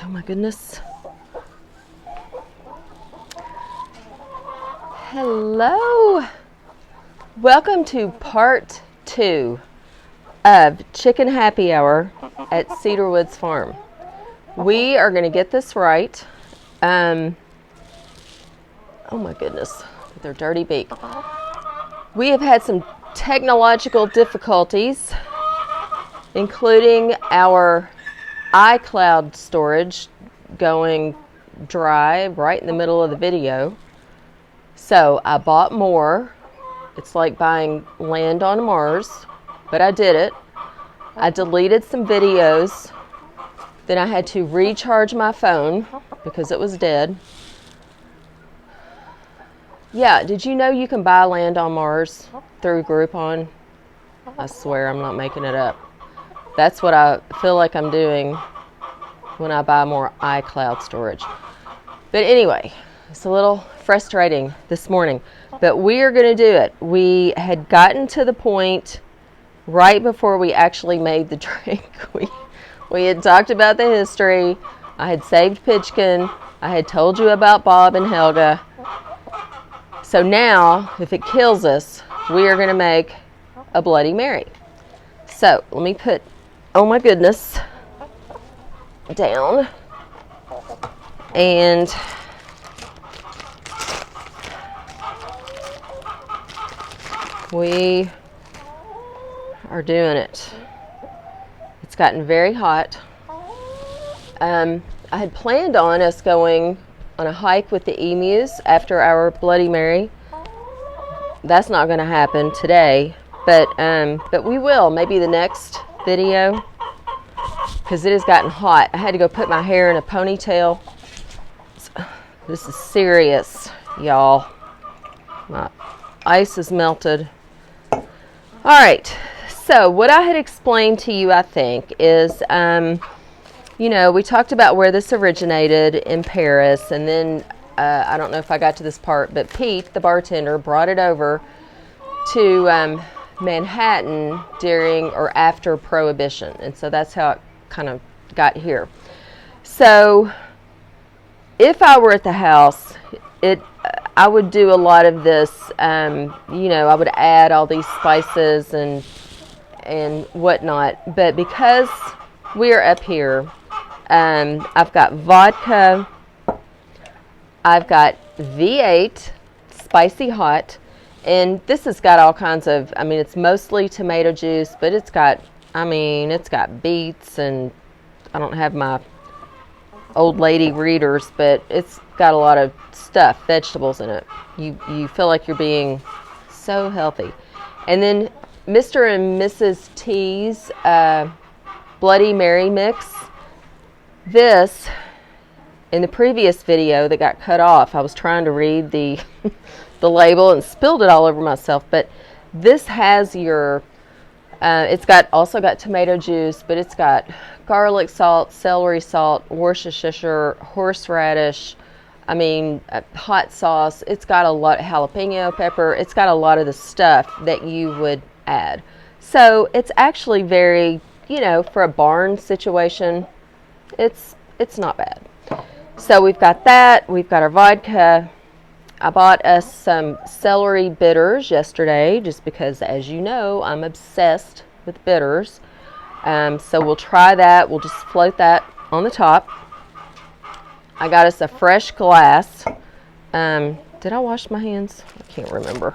Oh my goodness. Hello. Welcome to part 2 of Chicken Happy Hour at Cedar Woods Farm. We are going to get this right. Oh my goodness, with their dirty beak. We have had some technological difficulties, including our iCloud storage going dry right in the middle of the video. So I bought more. It's like buying land on Mars, but I did it. I deleted some videos. Then I had to recharge my phone because it was dead. Yeah, did you know you can buy land on Mars through Groupon? I swear I'm not making it up. That's what I feel like I'm doing when I buy more iCloud storage. But anyway, it's a little frustrating this morning, but we are going to do it. We had gotten to the point right before we actually made the drink. We had talked about the history. I had saved Pitchkin. I had told you about Bob and Helga. So now, if it kills us, we are going to make a Bloody Mary. So let me put, oh my goodness, down. And we are doing it. It's gotten very hot. I had planned on us going on a hike with the emus after our Bloody Mary. That's not going to happen today, but we will, maybe the next video, because it has gotten hot. I had to go put my hair in a ponytail. This is serious, y'all. My ice is melted. All right, so what I had explained to you, I think, is, you know, we talked about where this originated in Paris, and then I don't know if I got to this part, but Pete, the bartender, brought it over to Manhattan during or after Prohibition, and so that's how it kind of got here. So if I were at the house, I would do a lot of this, you know, I would add all these spices and whatnot, but because we're up here, I've got vodka, I've got V8 spicy hot, and this has got all kinds of, I mean, it's mostly tomato juice, but it's got, I mean, it's got beets, and I don't have my old lady readers, but it's got a lot of stuff, vegetables in it. You feel like you're being so healthy. And then Mr. and Mrs. T's Bloody Mary mix. This, in the previous video that got cut off, I was trying to read the the label and spilled it all over myself, but this has your it's also got tomato juice, but it's got garlic salt, celery salt, Worcestershire, horseradish, I mean, hot sauce. It's got a lot of jalapeno pepper. It's got a lot of the stuff that you would add. So it's actually very, you know, for a barn situation, it's not bad. So we've got that. We've got our vodka. I bought us some celery bitters yesterday just because, as you know, I'm obsessed with bitters. So we'll try that. We'll just float that on the top. I got us a fresh glass. Did I wash my hands? I can't remember.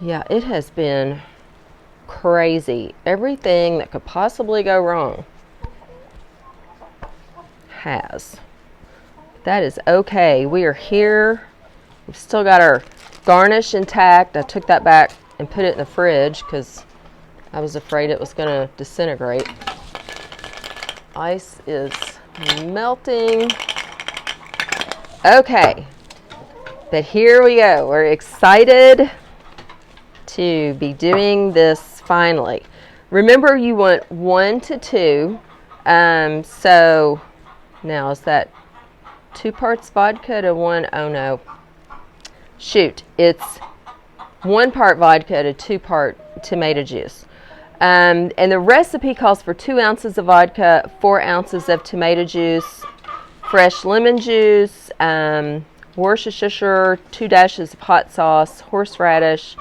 Yeah, it has been crazy. Everything that could possibly go wrong has. That is okay. We are here. We've still got our garnish intact. I took that back and put it in the fridge because I was afraid it was going to disintegrate. Ice is melting. Okay, but here we go. We're excited to be doing this finally. Remember, you want 1 to 2. So now is that 2 parts vodka to 1? Oh no. Shoot, it's 1 part vodka to 2 part tomato juice. And the recipe calls for 2 ounces of vodka, 4 ounces of tomato juice, fresh lemon juice, Worcestershire, 2 dashes of hot sauce, horseradish,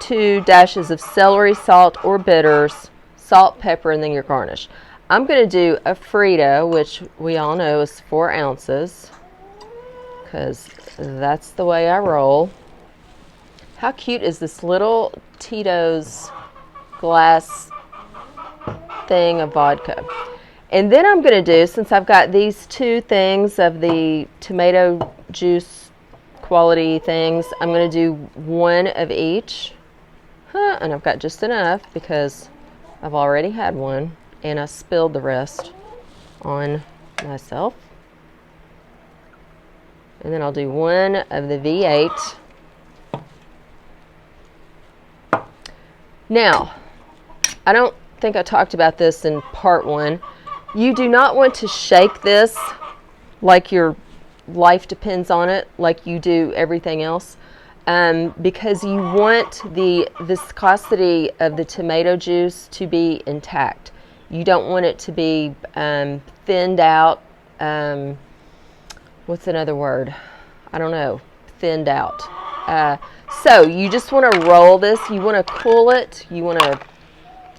2 dashes of celery salt or bitters, salt, pepper, and then your garnish. I'm going to do a Frito, which we all know is 4 ounces, because that's the way I roll. How cute is this little Tito's glass thing of vodka? And then I'm going to do, since I've got these 2 things of the tomato juice quality things, I'm going to do 1 of each. And I've got just enough because I've already had one and I spilled the rest on myself. And then I'll do 1 of the V8. Now, I don't think I talked about this in part 1. You do not want to shake this like your life depends on it, like you do everything else, because you want the viscosity of the tomato juice to be intact. You don't want it to be thinned out. What's another word? I don't know. Thinned out. So you just want to roll this. You want to cool it. You want to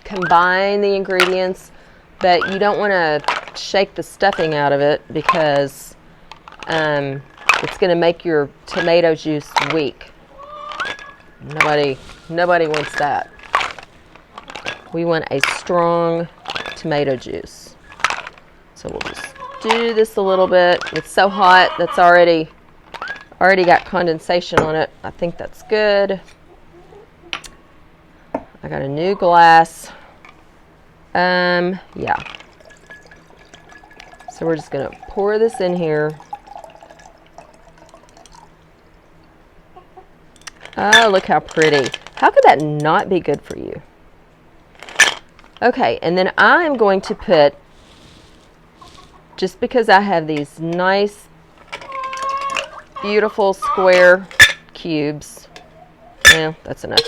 combine the ingredients, but you don't want to shake the stuffing out of it because it's going to make your tomato juice weak. Nobody wants that. We want a strong tomato juice. So we'll just do this a little bit. It's so hot, that's already got condensation on it. I think that's good. I got a new glass. Yeah. So we're just going to pour this in here. Oh, look how pretty. How could that not be good for you? Okay, and then I'm going to put, just because I have these nice, beautiful square cubes. Yeah, that's enough.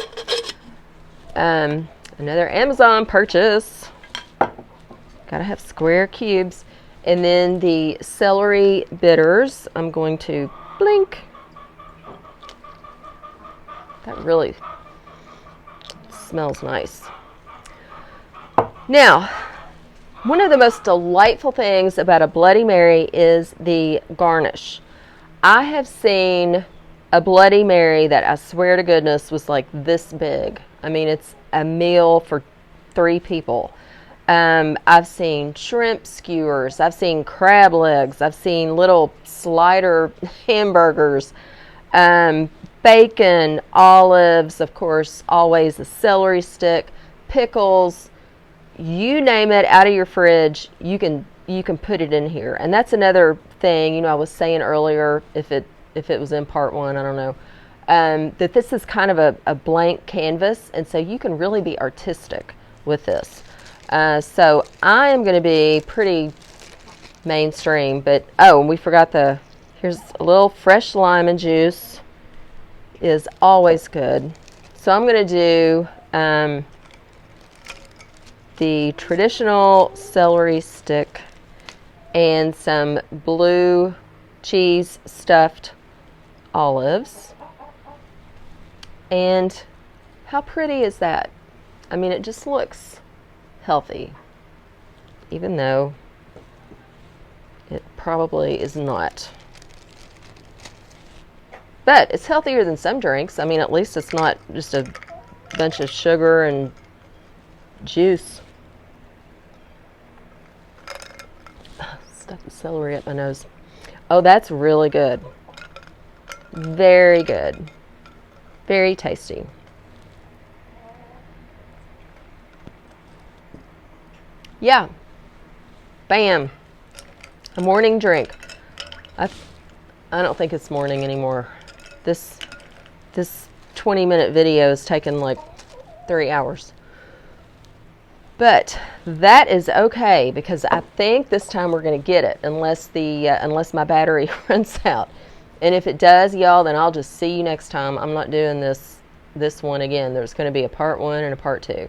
Another Amazon purchase. Gotta have square cubes. And then the celery bitters, I'm going to blink. That really smells nice. Now, one of the most delightful things about a Bloody Mary is the garnish. I have seen a Bloody Mary that I swear to goodness was like this big. I mean, it's a meal for 3 people. I've seen shrimp skewers. I've seen crab legs. I've seen little slider hamburgers. Bacon, olives, of course, always a celery stick, pickles, you name it out of your fridge, you can put it in here. And that's another thing, you know, I was saying earlier, if it was in part 1, I don't know, that this is kind of a blank canvas, and so you can really be artistic with this. So I am going to be pretty mainstream, but oh, and we forgot here's a little fresh lime and juice. Is always good. So I'm going to do the traditional celery stick and some blue cheese stuffed olives. And how pretty is that? I mean, it just looks healthy, even though it probably is not. But it's healthier than some drinks. I mean, at least it's not just a bunch of sugar and juice. Stuff the celery up my nose. Oh, that's really good. Very good. Very tasty. Yeah. Bam. A morning drink. I don't think it's morning anymore. This 20-minute video has taken like 3 hours. But that is okay, because I think this time we're going to get it, unless my battery runs out. And if it does, y'all, then I'll just see you next time. I'm not doing this this one again. There's going to be a part 1 and a part 2.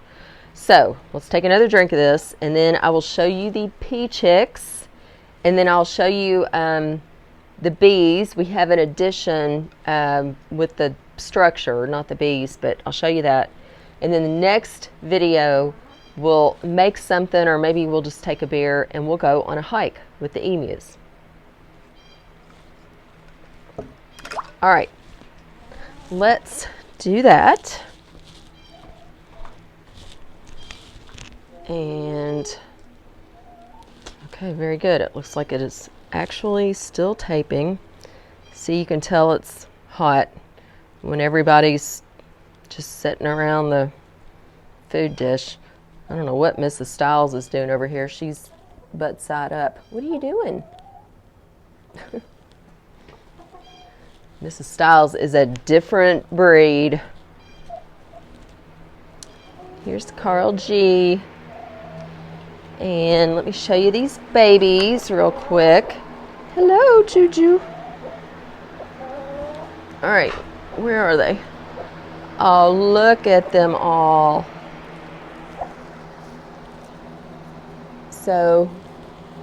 So let's take another drink of this, and then I will show you the peachicks, and then I'll show you the bees. We have an addition with the structure, not the bees, but I'll show you that. And then the next video, we'll make something, or maybe we'll just take a beer and we'll go on a hike with the emus. All right, let's do that. And okay, very good. It looks like it is actually still taping. See, you can tell it's hot when everybody's just sitting around the food dish. I don't know what Mrs. Stiles is doing over here. She's butt side up. What are you doing? Mrs. Stiles is a different breed. Here's Carl G. And let me show you these babies real quick. Hello, Juju. All right, where are they? Oh, look at them all. So,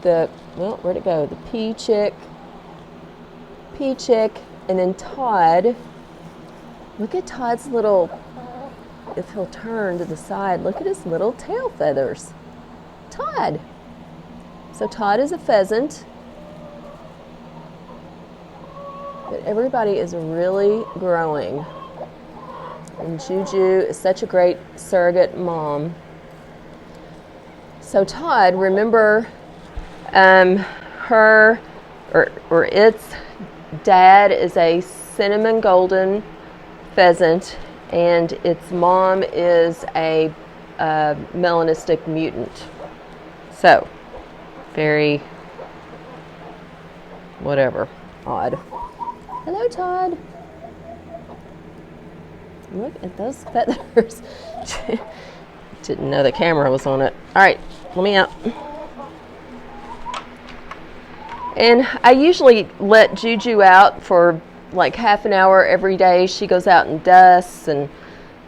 well, where'd it go? The peachick, and then Todd. Look at Todd's little, if he'll turn to the side, look at his little tail feathers. Todd. So Todd is a pheasant. But everybody is really growing. And Juju is such a great surrogate mom. So Todd, remember her or its dad is a cinnamon golden pheasant, and its mom is a melanistic mutant. So, very, whatever, odd. Hello, Todd. Look at those feathers. Didn't know the camera was on it. All right, let me out. And I usually let Juju out for like half an hour every day. She goes out and dusts and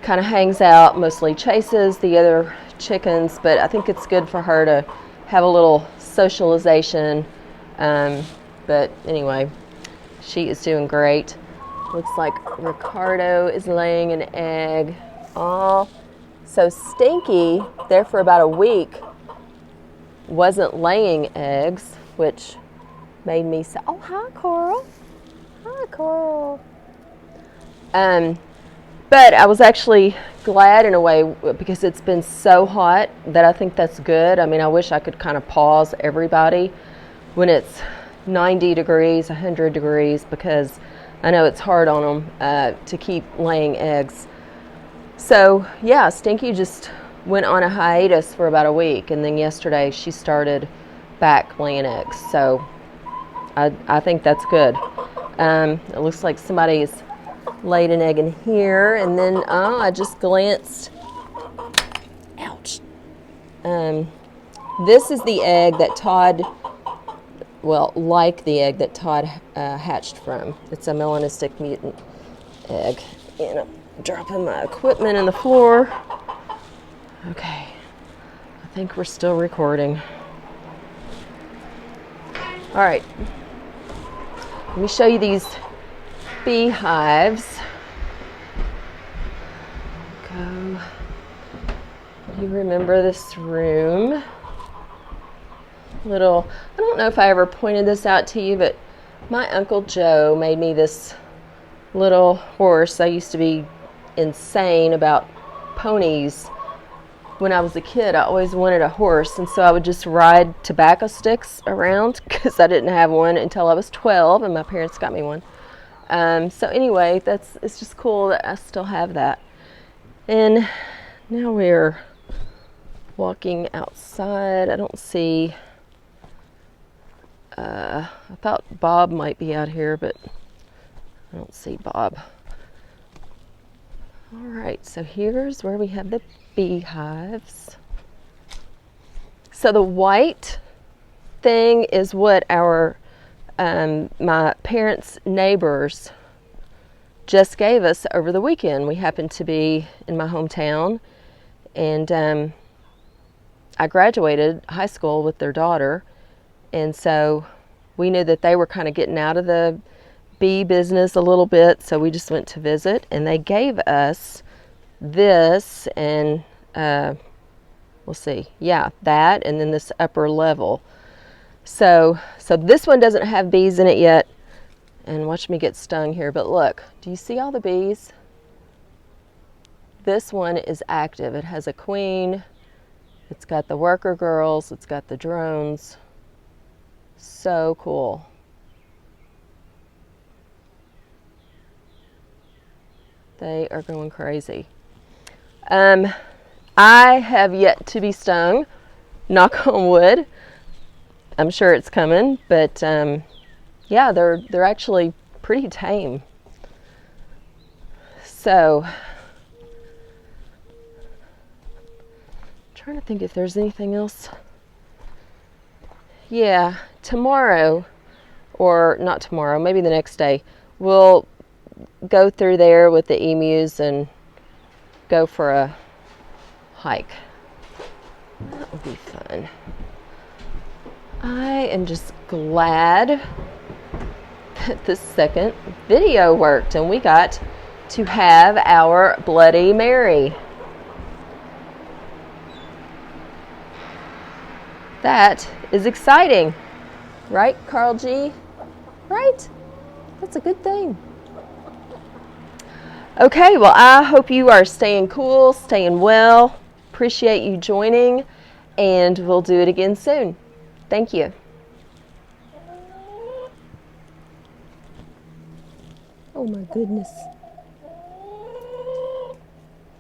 kind of hangs out, mostly chases the other chickens, but I think it's good for her to have a little socialization. But anyway, she is doing great. Looks like Ricardo is laying an egg. Oh, so Stinky, there for about a week, wasn't laying eggs, which made me say, oh, hi, Coral. Hi, Coral. But I was actually glad in a way because it's been so hot that I think that's good. I mean, I wish I could kind of pause everybody when it's 90 degrees, 100 degrees, because I know it's hard on them to keep laying eggs. So, yeah, Stinky just went on a hiatus for about a week, and then yesterday she started back laying eggs. So, I think that's good. It looks like somebody's laid an egg in here, and then I just glanced. Ouch. This is the egg that Todd, well, like the egg that Todd hatched from. It's a melanistic mutant egg. And I'm dropping my equipment in the floor. Okay, I think we're still recording. All right, let me show you these beehives. Go. You remember this room? I don't know if I ever pointed this out to you, but my Uncle Joe made me this little horse. I used to be insane about ponies. When I was a kid, I always wanted a horse, and so I would just ride tobacco sticks around because I didn't have one until I was 12, and my parents got me one. So anyway, it's just cool that I still have that. And now we're walking outside. I don't see, I thought Bob might be out here, but I don't see Bob. All right, so here's where we have the beehives. So the white thing is what our my parents' neighbors just gave us over the weekend. We happened to be in my hometown, and I graduated high school with their daughter, and so we knew that they were kind of getting out of the bee business a little bit, so we just went to visit, and they gave us this, and we'll see, yeah, that, and then this upper level. So this one doesn't have bees in it yet, and watch me get stung here, but look, do you see all the bees? This one is active. It has a queen, it's got the worker girls, it's got the drones. So cool. They are going crazy. I have yet to be stung, knock on wood. I'm sure it's coming, but yeah, they're actually pretty tame. So, I'm trying to think if there's anything else. Yeah, tomorrow, or not tomorrow, maybe the next day, we'll go through there with the emus and go for a hike. That will be fun. I am just glad that the second video worked and we got to have our Bloody Mary. That is exciting, right, Carl G? Right? That's a good thing. Okay, well, I hope you are staying cool, staying well. Appreciate you joining, and we'll do it again soon. Thank you. Oh my goodness.